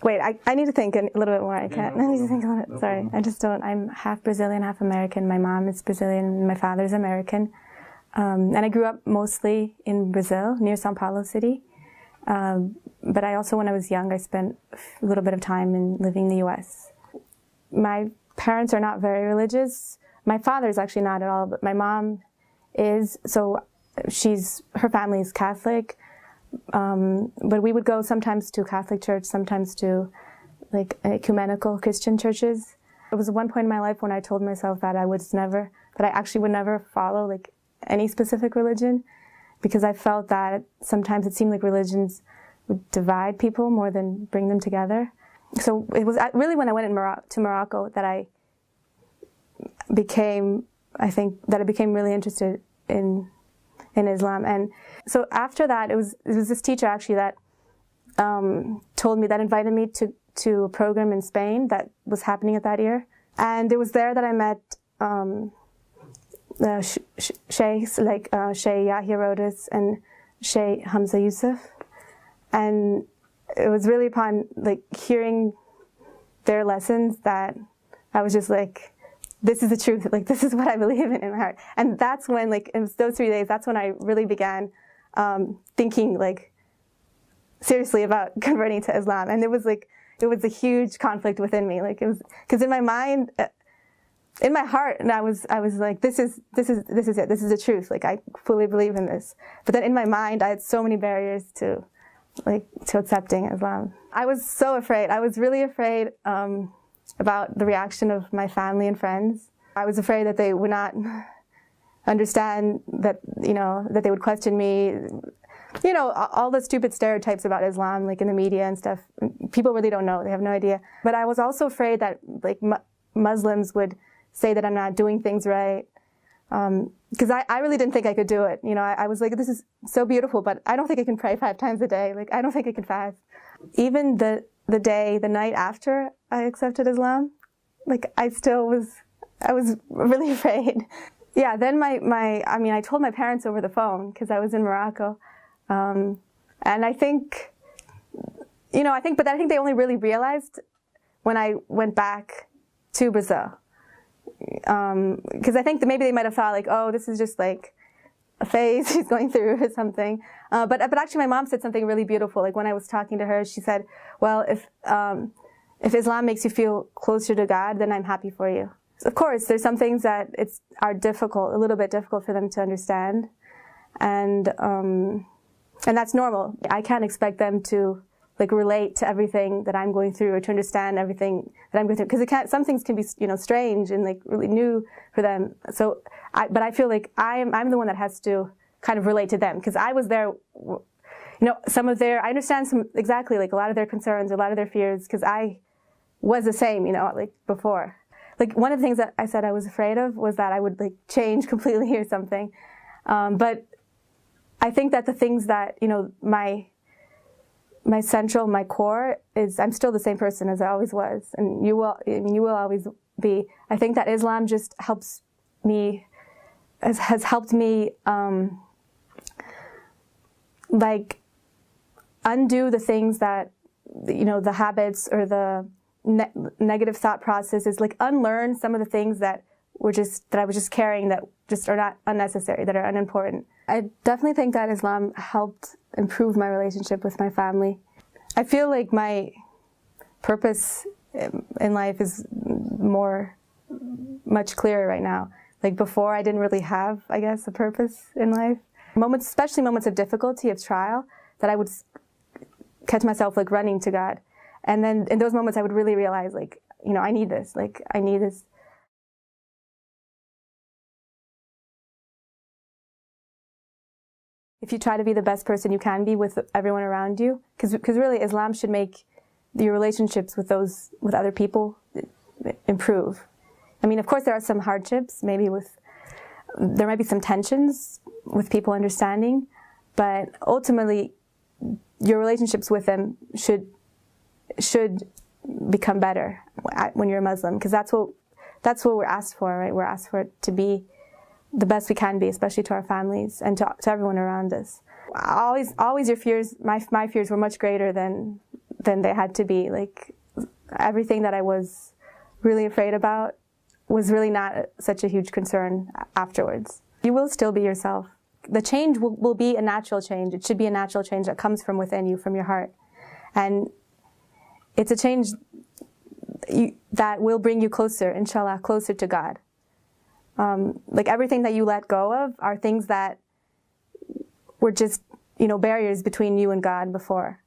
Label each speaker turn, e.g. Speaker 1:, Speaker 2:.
Speaker 1: Wait, I need to think a little bit more. I can't. I need to think a little bit. Sorry, I just don't. I'm half Brazilian, half American. My mom is Brazilian, and my father's American. And I grew up mostly in Brazil, near São Paulo city. But I also, when I was young, I spent a little bit of time living in the U.S. My parents are not very religious. My father's actually not at all, but my mom is. So her family is Catholic. But we would go sometimes to Catholic church, sometimes to like ecumenical Christian churches. It was one point in my life when I told myself that I actually would never follow like any specific religion, because I felt that sometimes it seemed like religions would divide people more than bring them together. So it was really when I went to Morocco that I became really interested in Islam. And so after that, it was this teacher actually that invited me to a program in Spain that was happening at that year. And it was there that I met sheikhs like Sheikh Yahya Rodis and Sheikh Hamza Yusuf. And it was really upon like hearing their lessons that I was just like, this is the truth, like this is what I believe in my heart. And that's when, like, in those 3 days, that's when I really began thinking like seriously about converting to Islam. And it was a huge conflict within me. Like it was, because in my mind, in my heart, and I was like, this is it, this is the truth. Like I fully believe in this. But then in my mind, I had so many barriers to accepting Islam. I was so afraid. I was really afraid about the reaction of my family and friends. I was afraid that they would not understand, that that they would question me. All the stupid stereotypes about Islam, like in the media and stuff. People really don't know. They have no idea. But I was also afraid that like Muslims would say that I'm not doing things right. Because I really didn't think I could do it. I was like, this is so beautiful, but I don't think I can pray 5 times a day. Like, I don't think I can fast. Even the night after I accepted Islam, like, I was really afraid. Yeah, then I told my parents over the phone, because I was in Morocco. And I think they only really realized when I went back to Brazil. Because I think that maybe they might have thought like, oh, this is just like a phase he's going through or something. But actually my mom said something really beautiful. Like when I was talking to her, she said, well, if Islam makes you feel closer to God, then I'm happy for you. Of course, there's some things that are difficult, a little bit difficult for them to understand. And that's normal. I can't expect them to like relate to everything that I'm going through, or to understand everything that I'm going through, because some things can be strange and like really new for them. So, but I feel like I'm the one that has to kind of relate to them, because I was there. I understand exactly like a lot of their concerns, a lot of their fears, because I was the same, like before. Like one of the things that I said I was afraid of was that I would like change completely or something. But I think that the things that my core is, I'm still the same person as I always was, and you will always be. I think that Islam just helps me, has helped me, like undo the things that, the habits or the negative thought processes, like unlearn some of the things that I was just carrying that just are not unnecessary, that are unimportant. I definitely think that Islam helped improve my relationship with my family. I feel like my purpose in life is much clearer right now. Like before, I didn't really have, I guess, a purpose in life. Especially moments of difficulty, of trial, that I would catch myself like running to God. And then in those moments, I would really realize, like, I need this. Like, I need this. If you try to be the best person you can be with everyone around you, because really Islam should make your relationships with other people improve. I mean, of course there are some hardships, there might be some tensions with people understanding, but ultimately your relationships with them should become better when you're a Muslim, because that's what we're asked for, right? We're asked for it to be the best we can be, especially to our families and to everyone around us. Always your fears, my fears were much greater than then they had to be. Like, everything that I was really afraid about was really not such a huge concern afterwards. You will still be yourself. The change will be a natural change. It should be a natural change that comes from within you, from your heart. And it's a change that will bring you closer, inshallah, closer to God. Like, everything that you let go of are things that were just, barriers between you and God before.